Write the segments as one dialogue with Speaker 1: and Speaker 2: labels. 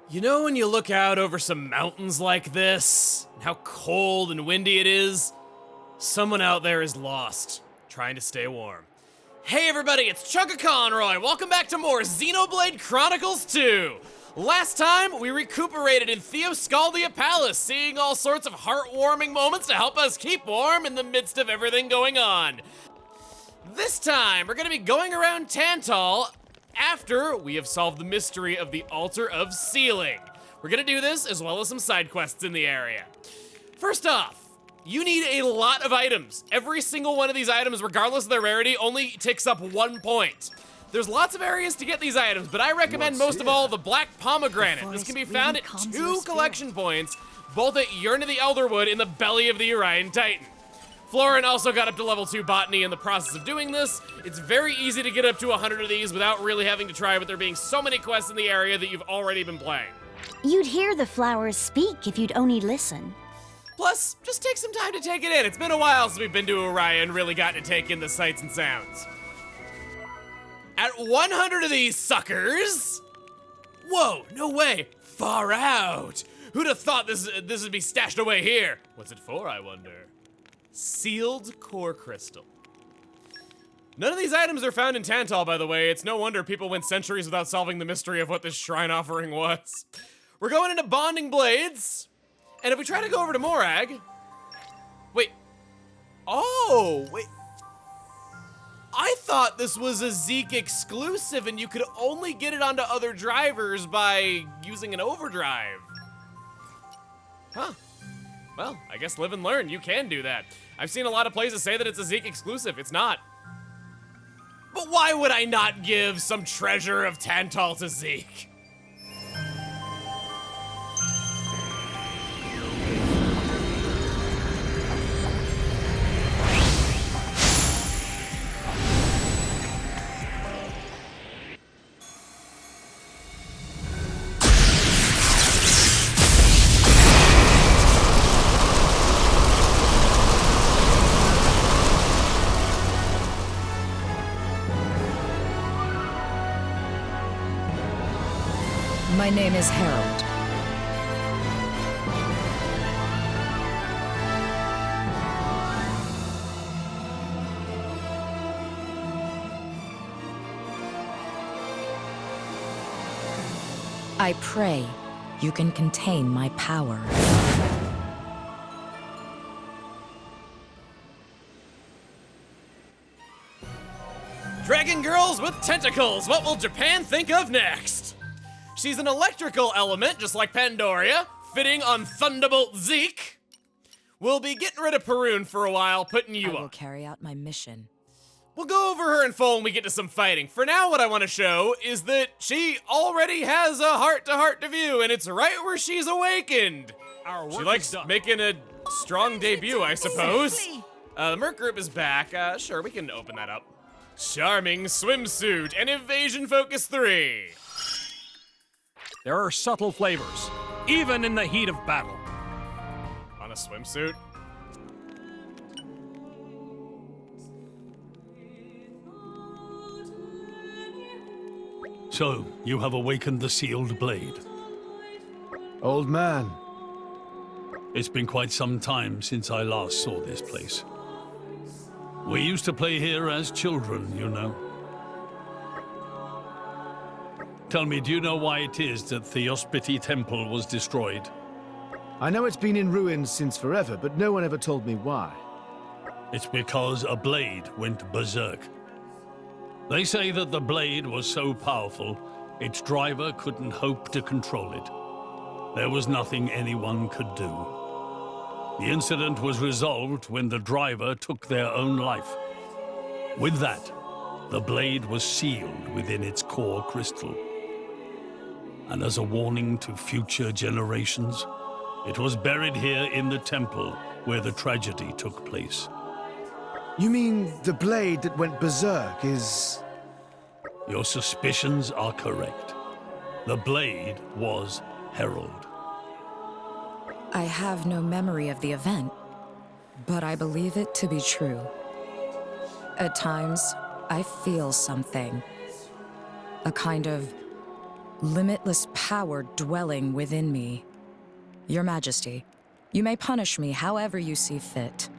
Speaker 1: You know when you look out over some mountains like this, and how cold and windy it is? Someone out there is lost, trying to stay warm. Hey everybody, it's Chugga Conroy. Welcome back to more Xenoblade Chronicles 2. Last time, we recuperated in Theoscaldia Palace, seeing all sorts of heartwarming moments to help us keep warm in the midst of everything going on. This time, we're gonna be going around Tantal after we have solved the mystery of the Altar of Sealing. We're gonna do this as well as some side quests in the area. First off, you need a lot of items. Every single one of these items, regardless of their rarity, only ticks up 1 point. There's lots of areas to get these items, but I recommend most of all the Black Pomegranate. This can be found at 2 collection points, both at Yearn of the Elderwood in the belly of the Orion Titan. Florin also got up to level 2 Botany in the process of doing this. It's very easy to get up to 100 of these without really having to try, with there being so many quests in the area that you've already been playing.
Speaker 2: You'd hear the flowers speak if you'd only listen.
Speaker 1: Plus, just take some time to take it in. It's been a while since we've been to Orion and really gotten to take in the sights and sounds. At 100 of these suckers... Whoa, no way, far out. Who'd have thought this would be stashed away here? What's it for, I wonder? Sealed core crystal. None of these items are found in Tantal, by the way. It's no wonder people went centuries without solving the mystery of what this shrine offering was. We're going into Bonding Blades, and if we try to go over to Morag... Wait. Oh, wait. I thought this was a Zeke exclusive and you could only get it onto other drivers by using an overdrive. Huh. Well, I guess live and learn. You can do that. I've seen a lot of places say that it's a Zeke exclusive. It's not. But why would I not give some treasure of Tantal to Zeke?
Speaker 3: My name is Harold. I pray you can contain my power.
Speaker 1: Dragon girls with tentacles. What will Japan think of next? She's an electrical element, just like Pandoria, fitting on Thunderbolt Zeke. We'll be getting rid of Perun for a while, putting you
Speaker 3: I will
Speaker 1: on.
Speaker 3: carry out my mission.
Speaker 1: We'll go over her in full when we get to some fighting. For now, what I want to show is that she already has a heart-to-heart to view, and it's right where she's awakened. She likes making a strong debut, I suppose. The Merc group is back. Sure, we can open that up. Charming swimsuit and evasion focus 3.
Speaker 4: There are subtle flavors, even in the heat of battle.
Speaker 1: On a swimsuit?
Speaker 5: So, you have awakened the sealed blade.
Speaker 6: Old man.
Speaker 5: It's been quite some time since I last saw this place. We used to play here as children, you know. Tell me, do you know why it is that the Theospiti Temple was destroyed?
Speaker 6: I know it's been in ruins since forever, but no one ever told me why.
Speaker 5: It's because a blade went berserk. They say that the blade was so powerful, its driver couldn't hope to control it. There was nothing anyone could do. The incident was resolved when the driver took their own life. With that, the blade was sealed within its core crystal. And as a warning to future generations, it was buried here in the temple where the tragedy took place.
Speaker 6: You mean the blade that went berserk is...
Speaker 5: Your suspicions are correct. The blade was Herald.
Speaker 3: I have no memory of the event, but I believe it to be true. At times, I feel something. A kind of limitless power dwelling within me. Your Majesty, you may punish me however you see fit.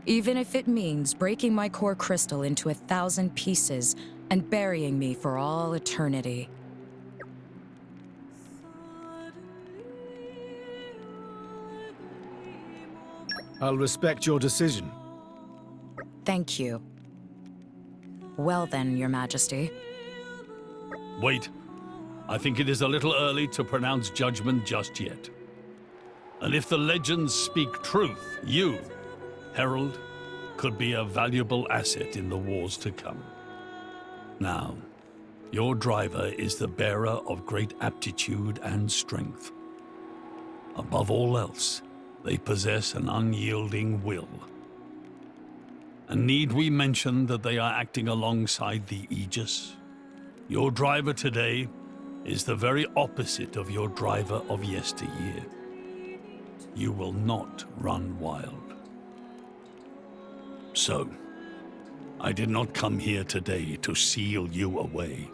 Speaker 3: Even if it means breaking my core crystal into 1,000 pieces and burying me for all eternity.
Speaker 6: I'll respect your decision.
Speaker 3: Thank you. Well then, Your Majesty.
Speaker 5: Wait. I think it is a little early to pronounce judgment just yet. And if the legends speak truth, you, Herald, could be a valuable asset in the wars to come. Now, your driver is the bearer of great aptitude and strength. Above all else, they possess an unyielding will. And need we mention that they are acting alongside the Aegis? Your driver today is the very opposite of your driver of yesteryear. You will not run wild. So, I did not come here today to seal you away.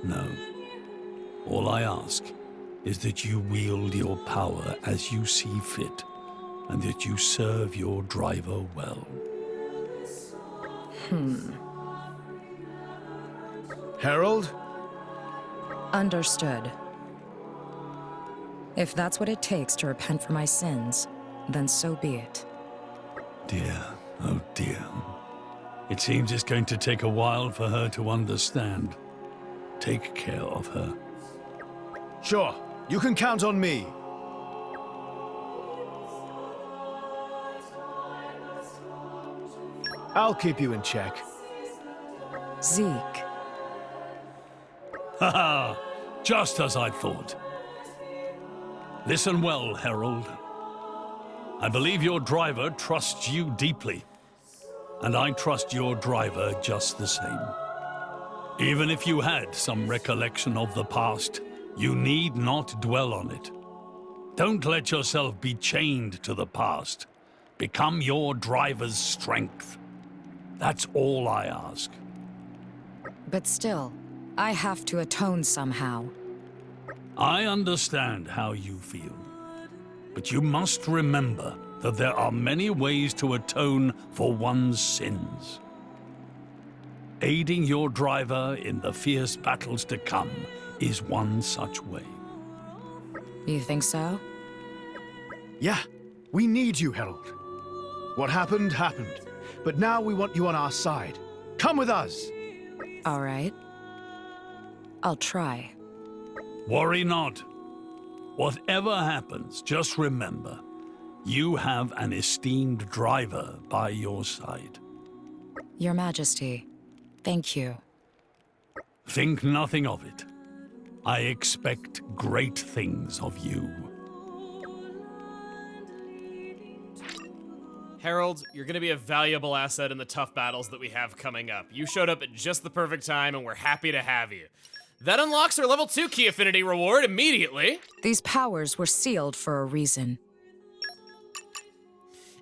Speaker 5: No. All I ask is that you wield your power as you see fit, and that you serve your driver well.
Speaker 6: Herald?
Speaker 3: Understood. If that's what it takes to repent for my sins, then so be it.
Speaker 5: Dear, oh dear. It seems it's going to take a while for her to understand. Take care of her.
Speaker 6: Sure, you can count on me. I'll keep you in check.
Speaker 3: Zeke.
Speaker 5: Haha, just as I thought. Listen well, Herald. I believe your driver trusts you deeply, and I trust your driver just the same. Even if you had some recollection of the past, you need not dwell on it. Don't let yourself be chained to the past. Become your driver's strength. That's all I ask.
Speaker 3: But still, I have to atone somehow.
Speaker 5: I understand how you feel, but you must remember that there are many ways to atone for one's sins. Aiding your driver in the fierce battles to come is one such way.
Speaker 3: You think so?
Speaker 6: Yeah, we need you, Herald. What happened, happened. But now we want you on our side. Come with us!
Speaker 3: All right. I'll try.
Speaker 5: Worry not. Whatever happens, just remember, you have an esteemed driver by your side.
Speaker 3: Your Majesty, thank you.
Speaker 5: Think nothing of it. I expect great things of you.
Speaker 1: Herald, you're going to be a valuable asset in the tough battles that we have coming up. You showed up at just the perfect time, and we're happy to have you. That unlocks our level 2 key affinity reward immediately.
Speaker 3: These powers were sealed for a reason.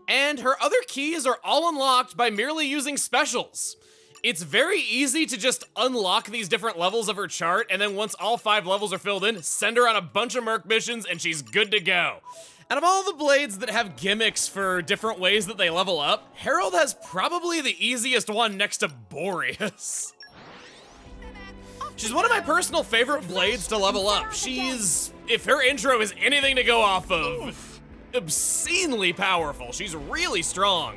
Speaker 1: And her other keys are all unlocked by merely using specials. It's very easy to just unlock these different levels of her chart, and then once all 5 levels are filled in, send her on a bunch of merc missions, and she's good to go. Out of all the blades that have gimmicks for different ways that they level up, Herald has probably the easiest one next to Boreas. She's one of my personal favorite blades to level up. She's, if her intro is anything to go off of, obscenely powerful. She's really strong.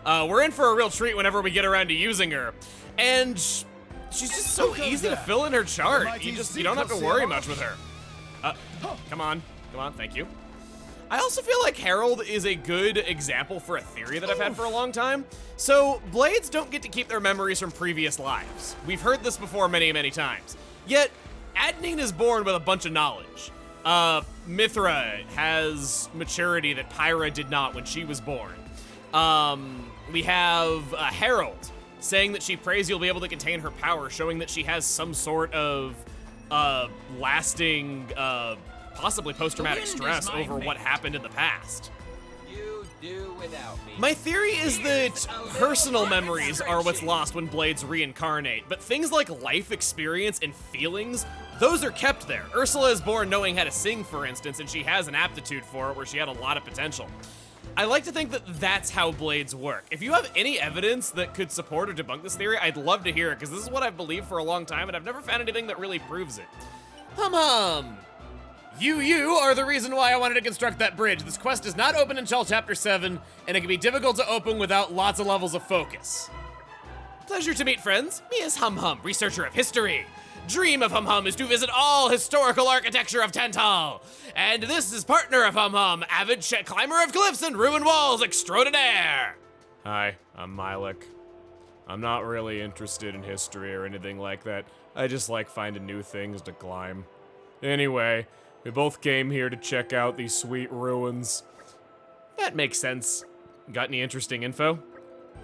Speaker 1: We're in for a real treat whenever we get around to using her. And she's just so easy to fill in her chart. You don't have to worry much with her. Come on, thank you. I also feel like Herald is a good example for a theory that I've had for a long time. So, blades don't get to keep their memories from previous lives. We've heard this before many, many times. Yet, Adnine is born with a bunch of knowledge. Mithra has maturity that Pyra did not when she was born. We have Herald saying that she prays you'll be able to contain her power, showing that she has some sort of lasting, possibly post-traumatic stress over what happened in the past.
Speaker 4: You
Speaker 7: do without me.
Speaker 1: My theory is that personal memories are what's lost when blades reincarnate, but things like life experience and feelings, those are kept there. Ursula is born knowing how to sing, for instance, and she has an aptitude for it where she had a lot of potential. I like to think that that's how blades work. If you have any evidence that could support or debunk this theory, I'd love to hear it, because this is what I've believed for a long time, and I've never found anything that really proves it. Hum. You are the reason why I wanted to construct that bridge. This quest is not open until Chapter 7, and it can be difficult to open without lots of levels of focus. Pleasure to meet friends. Me is Hum, researcher of history. Dream of Hum is to visit all historical architecture of Tantal. And this is partner of Hum, avid climber of cliffs and ruined walls extraordinaire. Hi, I'm Milek. I'm not really interested in history or anything like that. I just like finding new things to climb. Anyway, we both came here to check out these sweet ruins. That makes sense. Got any interesting info?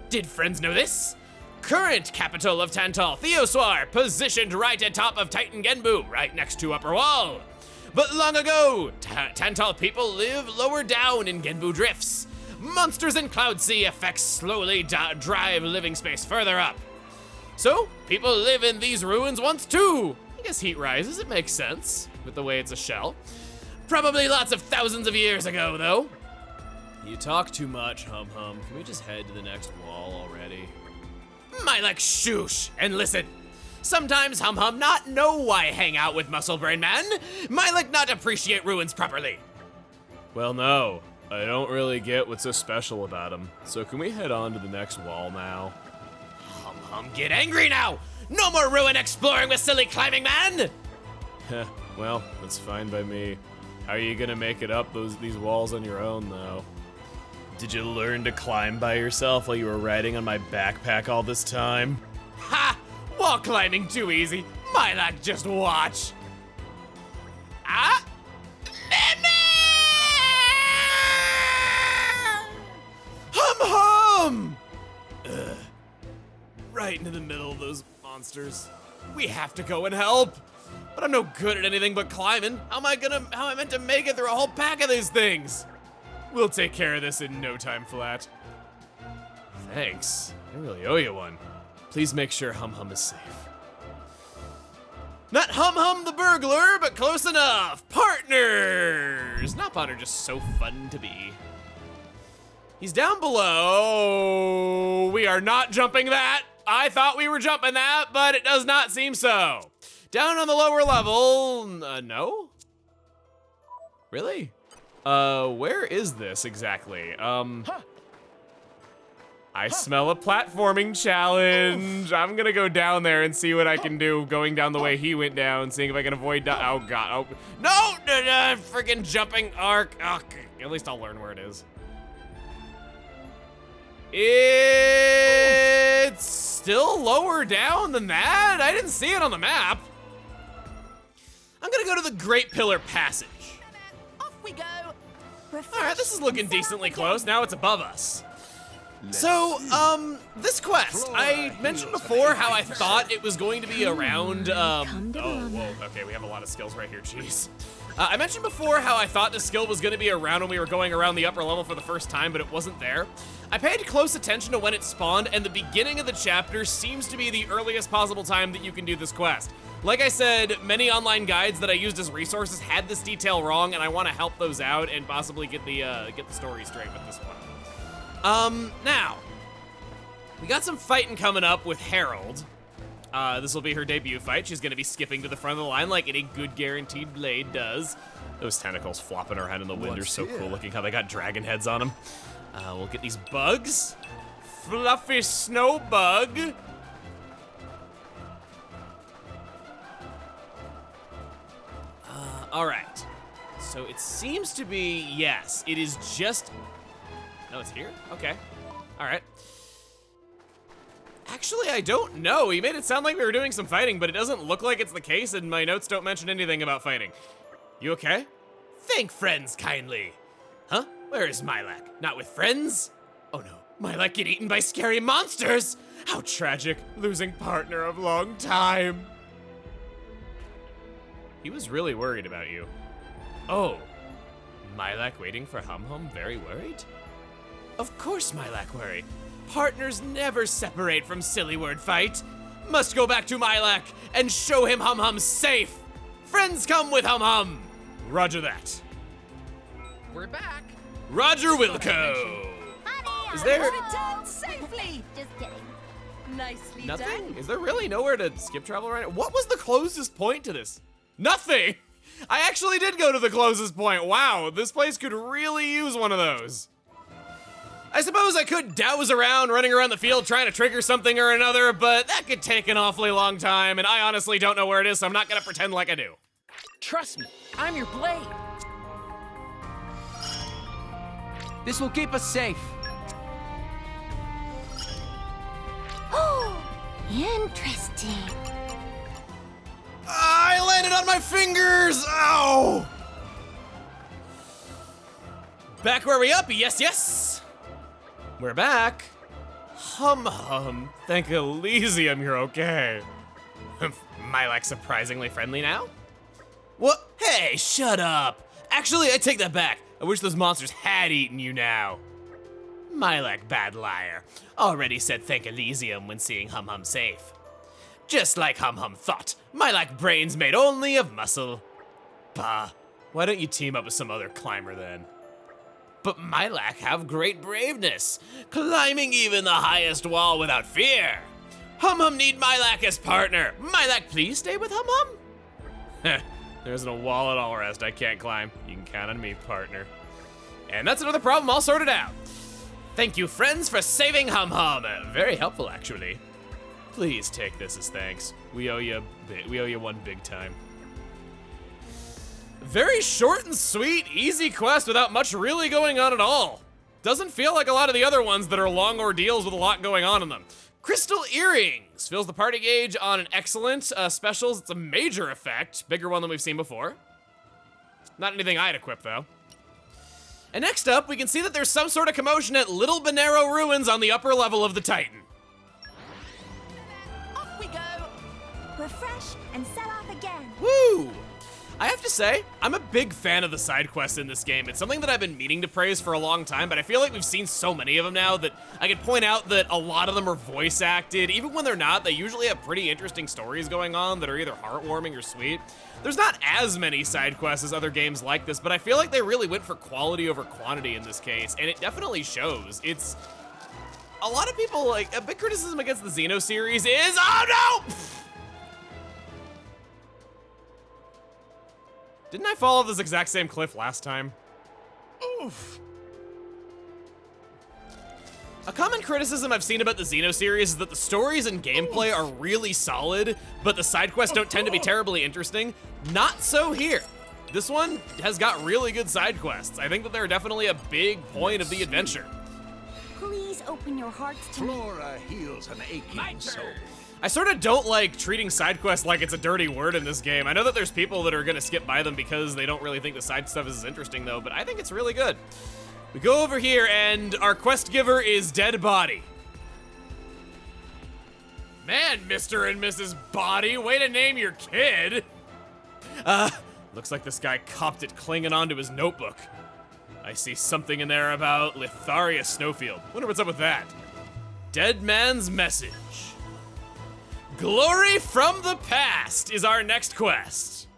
Speaker 1: Did friends know this? Current capital of Tantal, Theoswar, positioned right atop of Titan Genbu, right next to Upper Wall. But long ago, Tantal people live lower down in Genbu drifts. Monsters and cloud sea effects slowly drive living space further up. So, people live in these ruins once too. I guess heat rises, it makes sense, with the way it's a shell. Probably lots of thousands of years ago, though. You talk too much, Hum. Can we just head to the next wall already? Milek, shoosh, and listen. Sometimes Hum not know why hang out with Muscle Brain Man. Milek not appreciate ruins properly. Well, no, I don't really get what's so special about them. So can we head on to the next wall now? Hum, get angry now! No more ruin exploring with silly climbing man! Well, that's fine by me. How are you gonna make it up these walls on your own, though? Did you learn to climb by yourself while you were riding on my backpack all this time? Ha! Wall climbing too easy. Milek, just watch. Ah! Hum! Ugh. Right into the middle of those monsters. We have to go and help. But I'm no good at anything but climbing. How am I meant to make it through a whole pack of these things? We'll take care of this in no time flat. Thanks. I really owe you one. Please make sure Hum is safe. Not Hum the burglar, but close enough. Partners! Not are just so fun to be. He's down below. We are not jumping that. I thought we were jumping that, but it does not seem so. Down on the lower level, no? Really? Where is this exactly? I smell a platforming challenge. I'm gonna go down there and see what I can do going down the way he went down, seeing if I can avoid oh god, oh. No, freaking jumping arc. Oh, at least I'll learn where it is. It's still lower down than that? I didn't see it on the map. I'm gonna go to the Great Pillar Passage.
Speaker 8: Off we go.
Speaker 1: All right, this is looking decently close. Now it's above us. So, this quest, I mentioned before how I thought it was going to be around, oh, whoa, okay, we have a lot of skills right here, jeez. I mentioned before how I thought this skill was gonna be around when we were going around the upper level for the first time, but it wasn't there. I paid close attention to when it spawned, and the beginning of the chapter seems to be the earliest possible time that you can do this quest. Like I said, many online guides that I used as resources had this detail wrong, and I want to help those out and possibly get the story straight with this one. Now, we got some fighting coming up with Harold. This will be her debut fight. She's gonna be skipping to the front of the line like any good guaranteed blade does. Those tentacles flopping around in the wind are so cool looking, how they got dragon heads on them. We'll get these bugs. Fluffy snow bug. All right. So it seems to be, yes, it is just, no, it's here? Okay. All right. Actually, I don't know. He made it sound like we were doing some fighting, but it doesn't look like it's the case, and my notes don't mention anything about fighting. You okay? Thank friends kindly. Huh? Where is Milek? Not with friends? Oh no, Milek get eaten by scary monsters! How tragic, losing partner of long time. He was really worried about you. Oh, Milek waiting for Hum, very worried? Of course, Mylak worry. Partners never separate from silly word fight. Must go back to Mylak and show him Hum Hum safe. Friends come with Hum Hum. Roger that.
Speaker 7: We're back.
Speaker 1: Roger Wilco. Is there
Speaker 8: Returned safely.
Speaker 2: Just kidding.
Speaker 8: Nicely
Speaker 1: nothing?
Speaker 8: done.
Speaker 1: Is there really nowhere to skip travel right now? What was the closest point to this? Nothing. I actually did go to the closest point. Wow, this place could really use one of those. I suppose I could douse around, running around the field trying to trigger something or another, but that could take an awfully long time, and I honestly don't know where it is, so I'm not gonna pretend like I do.
Speaker 7: Trust me, I'm your blade. This will keep us safe.
Speaker 2: Oh, interesting.
Speaker 1: I landed on my fingers! Ow! Back where we up, yes, yes! We're back. Hum Hum, thank Elysium you're okay. Mylak surprisingly friendly now? What? Hey, shut up! Actually, I take that back. I wish those monsters had eaten you now. Mylak, bad liar. Already said thank Elysium when seeing Hum Hum safe. Just like Hum Hum thought, Mylak brains made only of muscle. Bah, why don't you team up with some other climber then? But Mylak have great braveness, climbing even the highest wall without fear. Hum Hum need Mylak as partner. Mylak, please stay with Hum Hum? Heh, there isn't a wall at all rest I can't climb. You can count on me, partner. And that's another problem all sorted out. Thank you, friends, for saving Hum Hum. Very helpful, actually. Please take this as thanks. We owe you one big time. Very short and sweet, easy quest without much really going on at all. Doesn't feel like a lot of the other ones that are long ordeals with a lot going on in them. Crystal earrings fills the party gauge on an excellent specials. It's a major effect, bigger one than we've seen before. Not anything I'd equip though. And next up, we can see that there's some sort of commotion at Little Bonero Ruins on the upper level of the Titan.
Speaker 8: Off we go.
Speaker 2: Refresh and set off again.
Speaker 1: Woo! I have to say, I'm a big fan of the side quests in this game. It's something that I've been meaning to praise for a long time, but I feel like we've seen so many of them now that I could point out that a lot of them are voice acted. Even when they're not, they usually have pretty interesting stories going on that are either heartwarming or sweet. There's not as many side quests as other games like this, but I feel like they really went for quality over quantity in this case, and it definitely shows. It's a lot of people, like, a big criticism against the Xeno series is, oh no! Didn't I fall off this exact same cliff last time? Oof. A common criticism I've seen about the Xeno series is that the stories and gameplay are really solid, but the side quests don't tend to be terribly interesting. Not so here. This one has got really good side quests. I think that they're definitely a big point of the adventure.
Speaker 2: Please open your hearts to me.
Speaker 9: Flora heals an aching soul.
Speaker 1: I sort of don't like treating side quests like it's a dirty word in this game. I know that there's people that are gonna skip by them because they don't really think the side stuff is as interesting though, but I think it's really good. We go over here and our quest giver is Dead Body. Man, Mr. and Mrs. Body, way to name your kid. Looks like this guy copped it clinging onto his notebook. I see something in there about Litharia Snowfield. Wonder what's up with that. Dead Man's Message. Glory from the Past is our next quest.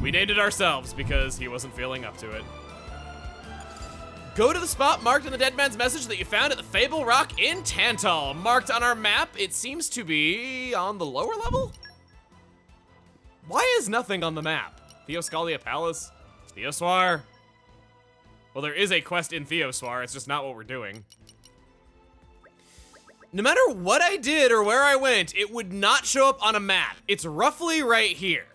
Speaker 1: We named it ourselves because he wasn't feeling up to it. Go to the spot marked in the Dead Man's Message that you found at the Fable Rock in Tantal. Marked on our map, it seems to be on the lower level? Why is nothing on the map? Theoscalia Palace? Theoswar? Well, there is a quest in Theoswar, it's just not what we're doing. No matter what I did or where I went, it would not show up on a map. It's roughly right here.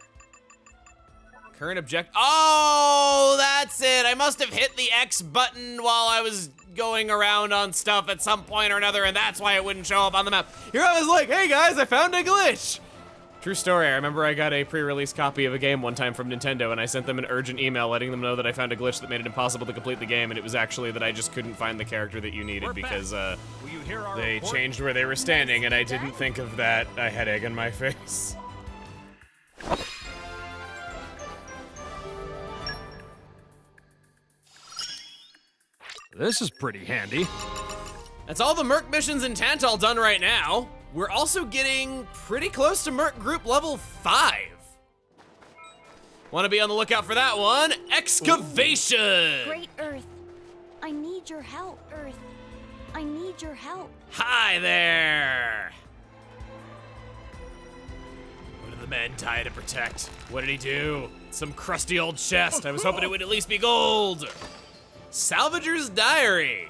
Speaker 1: Current object, oh, that's it. I must have hit the X button while I was going around on stuff at some point or another, and that's why it wouldn't show up on the map. Here I was like, hey guys, I found a glitch. True story, I remember I got a pre-release copy of a game one time from Nintendo and I sent them an urgent email letting them know that I found a glitch that made it impossible to complete the game, and it was actually that I just couldn't find the character that you needed because they changed where they were standing and I didn't think of that. I had egg in my face.
Speaker 4: This is pretty handy.
Speaker 1: That's all the Merc missions in Tantal done right now. We're also getting pretty close to Merc group level 5. Want to be on the lookout for that one. Excavation!
Speaker 2: Great Earth, I need your help, Earth. I need your help.
Speaker 1: Hi there! What did the man die to protect? What did he do? Some crusty old chest. I was hoping it would at least be gold. Salvager's diary.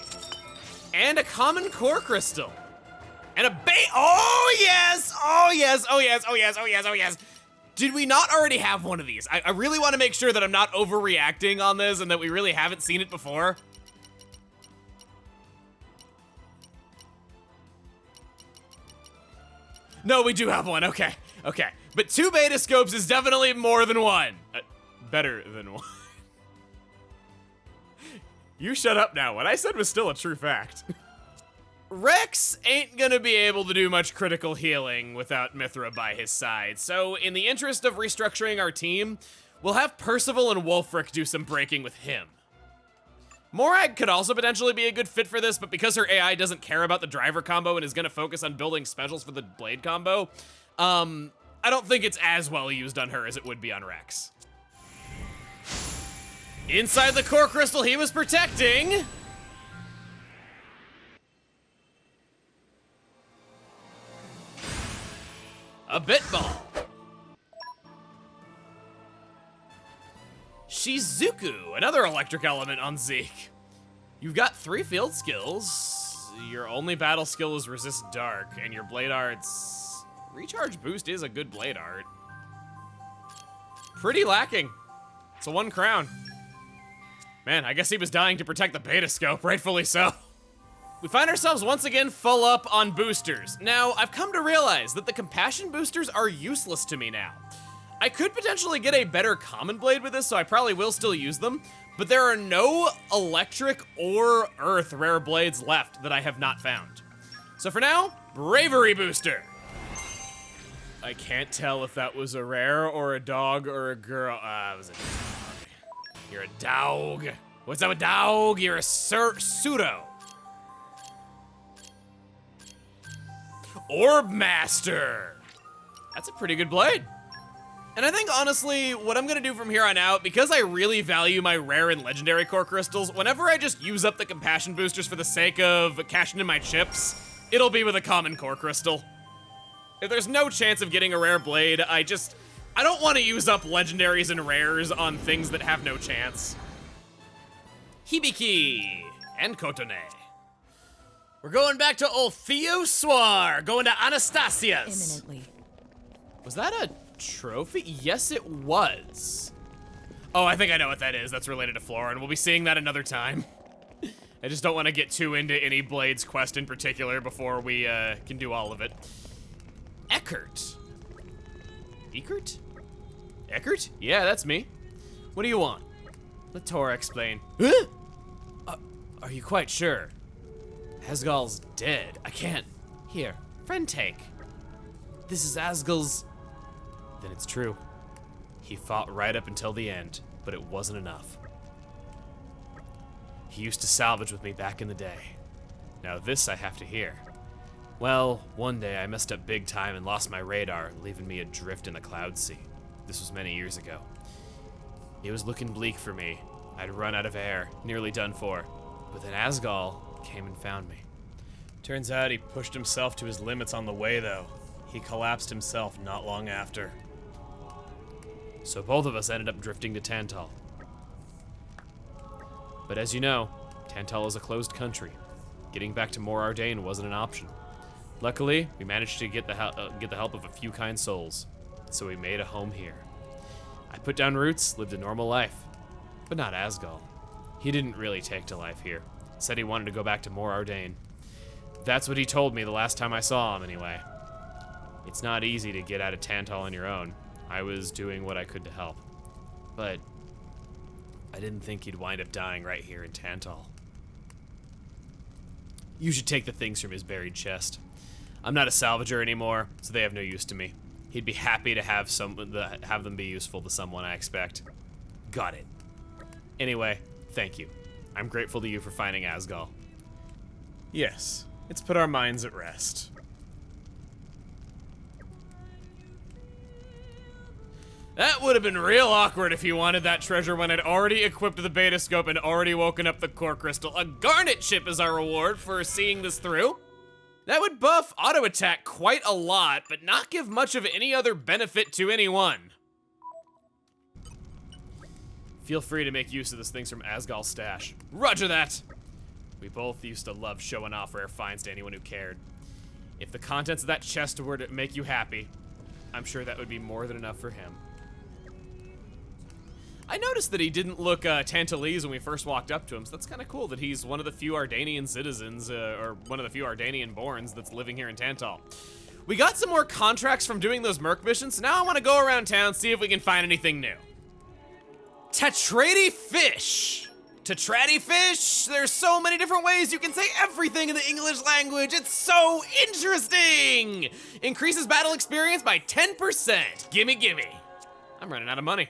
Speaker 1: And a common core crystal. And a oh yes! Oh yes, oh yes, oh yes, oh yes, oh yes. Did we not already have one of these? I really want to make sure that I'm not overreacting on this and that we really haven't seen it before. No, we do have one, okay, okay. But 2 beta scopes is definitely more than one. Better than one. You shut up now. What I said was still a true fact. Rex ain't gonna be able to do much critical healing without Mithra by his side, so in the interest of restructuring our team, we'll have Percival and Wulfric do some breaking with him. Morag could also potentially be a good fit for this, but because her AI doesn't care about the driver combo and is gonna focus on building specials for the blade combo, I don't think it's as well used on her as it would be on Rex. Inside the core crystal he was protecting, a bit ball. Shizuku, another electric element on Zeke. You've got 3 field skills. Your only battle skill is resist dark, and your blade art's recharge boost is a good blade art. Pretty lacking. It's a 1 crown. Man, I guess he was dying to protect the beta scope, rightfully so. We find ourselves once again full up on boosters. Now, I've come to realize that the compassion boosters are useless to me now. I could potentially get a better common blade with this, so I probably will still use them, but there are no electric or earth rare blades left that I have not found. So for now, bravery booster. I can't tell if that was a rare or a dog or a girl. It was a dog. You're a dog. What's up, a dog? You're a pseudo. Orb Master. That's a pretty good blade. And I think, honestly, what I'm gonna do from here on out, because I really value my rare and legendary core crystals, whenever I just use up the compassion boosters for the sake of cashing in my chips, it'll be with a common core crystal. If there's no chance of getting a rare blade, I don't want to use up legendaries and rares on things that have no chance. Hibiki and Kotone. We're going back to old Theo Swar, going to Anastasia's.
Speaker 3: Imminently.
Speaker 1: Was that a trophy? Yes, it was. Oh, I think I know what that is. That's related to Flora, and we'll be seeing that another time. I just don't want to get too into any Blades quest in particular before we can do all of it. Eckert. Eckert? Eckert? Yeah, that's me. What do you want? Let Tora explain. Huh? Are you quite sure? Asgal's dead. I can't. Here, friend take. This is Asgal's. Then it's true. He fought right up until the end, but it wasn't enough. He used to salvage with me back in the day. Now this I have to hear. Well, one day I messed up big time and lost my radar, leaving me adrift in the cloud sea. This was many years ago. It was looking bleak for me. I'd run out of air, nearly done for. But then Asgal came and found me. Turns out he pushed himself to his limits on the way, though. He collapsed himself not long after. So both of us ended up drifting to Tantal. But as you know, Tantal is a closed country. Getting back to Mor Ardain wasn't an option. Luckily, we managed to get the help of a few kind souls, so we made a home here. I put down roots, lived a normal life, but not Asgal. He didn't really take to life here. Said he wanted to go back to Mor Ardain. That's what he told me the last time I saw him, anyway. It's not easy to get out of Tantal on your own. I was doing what I could to help. But I didn't think he'd wind up dying right here in Tantal. You should take the things from his buried chest. I'm not a salvager anymore, so they have no use to me. He'd be happy to have them be useful to someone, I expect. Got it. Anyway, thank you. I'm grateful to you for finding Asgal. Yes, it's put our minds at rest. That would have been real awkward if he wanted that treasure when I'd already equipped the beta scope and already woken up the core crystal. A garnet chip is our reward for seeing this through. That would buff auto attack quite a lot, but not give much of any other benefit to anyone. Feel free to make use of this things from Asgal's stash. Roger that! We both used to love showing off rare finds to anyone who cared. If the contents of that chest were to make you happy, I'm sure that would be more than enough for him. I noticed that he didn't look Tantal-izing when we first walked up to him, so that's kind of cool that he's one of the few Ardanian citizens, or one of the few Ardanian borns that's living here in Tantal. We got some more contracts from doing those merc missions, so now I want to go around town, see if we can find anything new. Tetrady fish! Tetrady fish! There's so many different ways you can say everything in the English language. It's so interesting! Increases battle experience by 10%. Gimme, gimme. I'm running out of money.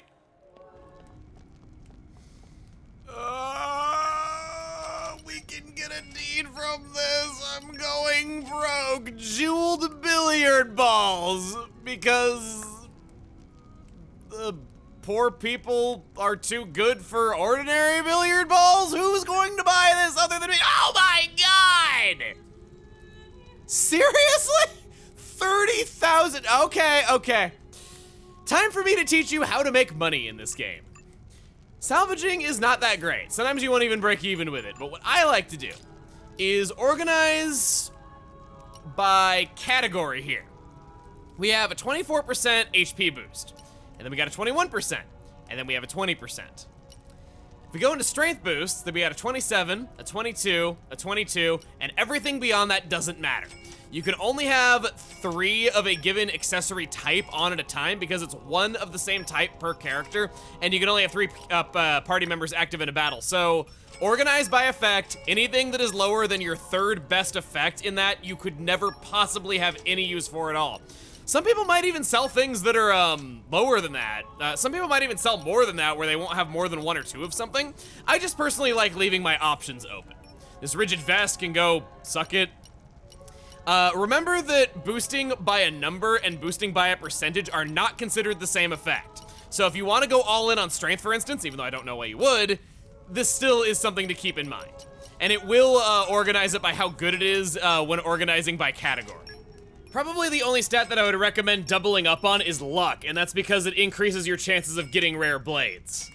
Speaker 1: We can get a deed from this. I'm going broke. Jeweled billiard balls because the poor people are too good for ordinary billiard balls? Who's going to buy this other than me? Oh my god! Seriously? 30,000? Okay. Time for me to teach you how to make money in this game. Salvaging is not that great. Sometimes you won't even break even with it. But what I like to do is organize by category here. We have a 24% HP boost. And then we got a 21%. And then we have a 20%. If we go into strength boosts, then we got a 27, a 22, a 22, and everything beyond that doesn't matter. You can only have 3 of a given accessory type on at a time because it's 1 of the same type per character, and you can only have 3 party members active in a battle. So, organized by effect, anything that is lower than your 3rd best effect in that, you could never possibly have any use for at all. Some people might even sell things that are lower than that. Some people might even sell more than that where they won't have more than 1 or 2 of something. I just personally like leaving my options open. This rigid vest can go suck it. Remember that boosting by a number and boosting by a percentage are not considered the same effect. So if you want to go all in on strength, for instance, even though I don't know why you would, this still is something to keep in mind. And it will organize it by how good it is when organizing by category. Probably the only stat that I would recommend doubling up on is luck, and that's because it increases your chances of getting rare blades.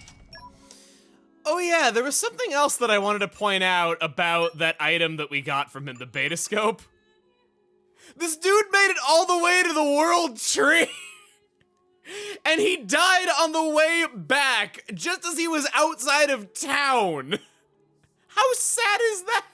Speaker 1: Oh yeah, there was something else that I wanted to point out about that item that we got from him, the beta scope. This dude made it all the way to the world tree. And he died on the way back, just as he was outside of town. How sad is that?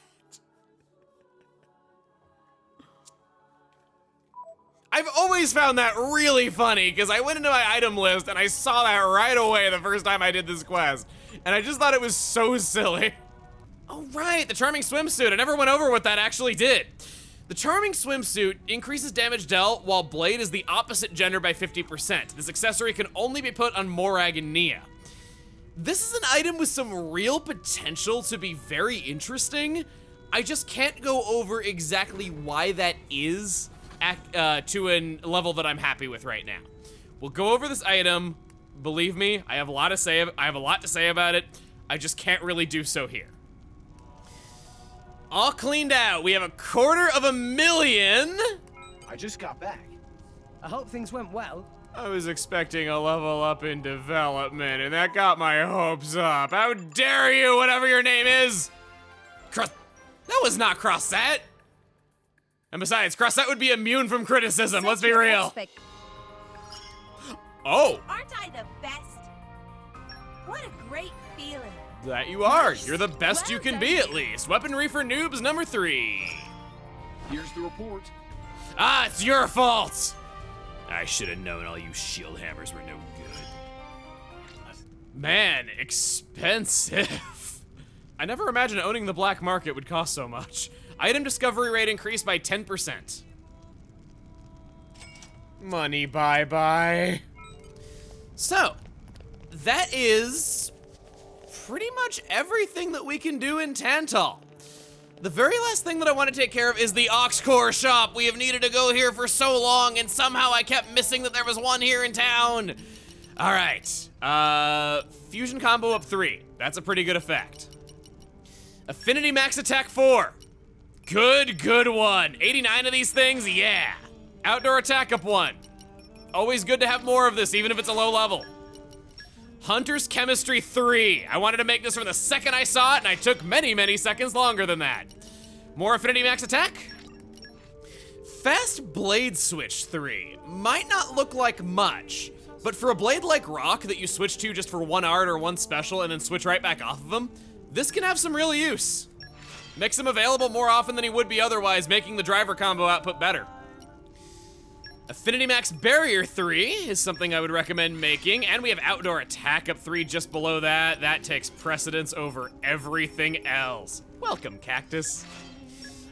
Speaker 1: I've always found that really funny, because I went into my item list and I saw that right away the first time I did this quest. And I just thought it was so silly. Oh right, the charming swimsuit. I never went over what that actually did. The charming swimsuit increases damage dealt while Blade is the opposite gender by 50%. This accessory can only be put on Morag and Nia. This is an item with some real potential to be very interesting. I just can't go over exactly why that is to a level that I'm happy with right now. We'll go over this item. Believe me, I have a lot to say about it. I just can't really do so here. All cleaned out. We have $250,000.
Speaker 10: I just got back.
Speaker 7: I hope things went well.
Speaker 1: I was expecting a level up in development, and that got my hopes up. How dare you, whatever your name is! That was not Crossette! And besides, Crossette would be immune from criticism, let's be real. Oh!
Speaker 8: Aren't I the best? What a great feeling.
Speaker 1: That you are. You're the best you can be, at least. Weaponry for noobs number 3.
Speaker 10: Here's the report.
Speaker 1: Ah, it's your fault! I should have known all you shield hammers were no good. Man, expensive. I never imagined owning the black market would cost so much. Item discovery rate increased by 10%. Money bye-bye. So, that is pretty much everything that we can do in Tantal. The very last thing that I want to take care of is the Ox Core shop. We have needed to go here for so long, and somehow I kept missing that there was one here in town. All right, fusion combo up 3. That's a pretty good effect. Affinity max attack 4. Good one. 89 of these things, yeah. Outdoor attack up 1. Always good to have more of this, even if it's a low level. Hunter's Chemistry 3. I wanted to make this from the second I saw it, and I took many seconds longer than that. More Affinity Max Attack. Fast Blade Switch 3. Might not look like much, but for a blade like Rock that you switch to just for one art or one special and then switch right back off of them, this can have some real use. Makes him available more often than he would be otherwise, making the driver combo output better. Affinity Max Barrier 3 is something I would recommend making, and we have Outdoor Attack up 3 just below that. That takes precedence over everything else. Welcome, Cactus.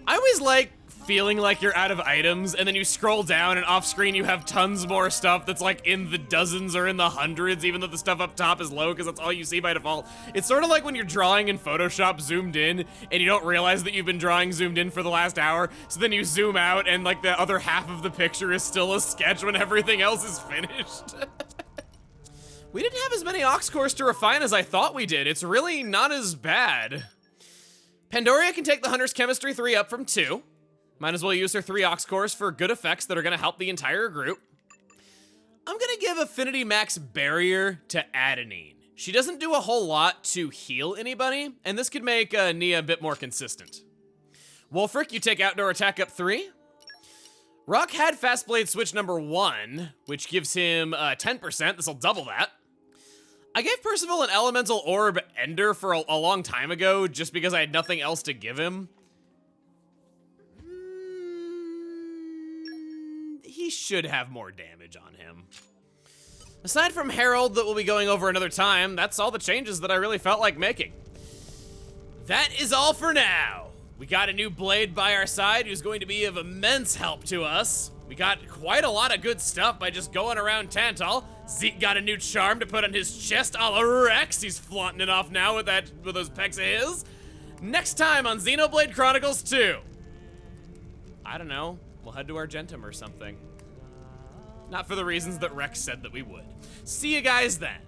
Speaker 1: I always like feeling like you're out of items, and then you scroll down, and off screen you have tons more stuff that's like in the dozens or in the hundreds, even though the stuff up top is low because that's all you see by default. It's sort of like when you're drawing in Photoshop zoomed in, and you don't realize that you've been drawing zoomed in for the last hour, so then you zoom out, and like the other half of the picture is still a sketch when everything else is finished. We didn't have as many Ox Cores to refine as I thought we did. It's really not as bad. Pandoria can take the Hunter's Chemistry 3 up from 2. Might as well use her 3 Ox Cores for good effects that are gonna help the entire group. I'm gonna give Affinity Max Barrier to Adenine. She doesn't do a whole lot to heal anybody, and this could make Nia a bit more consistent. Wolfric, you take Outdoor Attack up 3. Rock had Fast Blade Switch number 1, which gives him 10%. This'll double that. I gave Percival an Elemental Orb Ender for a long time ago, just because I had nothing else to give him. He should have more damage on him. Aside from Herald that we'll be going over another time, that's all the changes that I really felt like making. That is all for now. We got a new blade by our side who's going to be of immense help to us. We got quite a lot of good stuff by just going around Tantal. Zeke got a new charm to put on his chest a la Rex. He's flaunting it off now with those pecs of his. Next time on Xenoblade Chronicles 2. I don't know, we'll head to Argentum or something. Not for the reasons that Rex said that we would. See you guys then.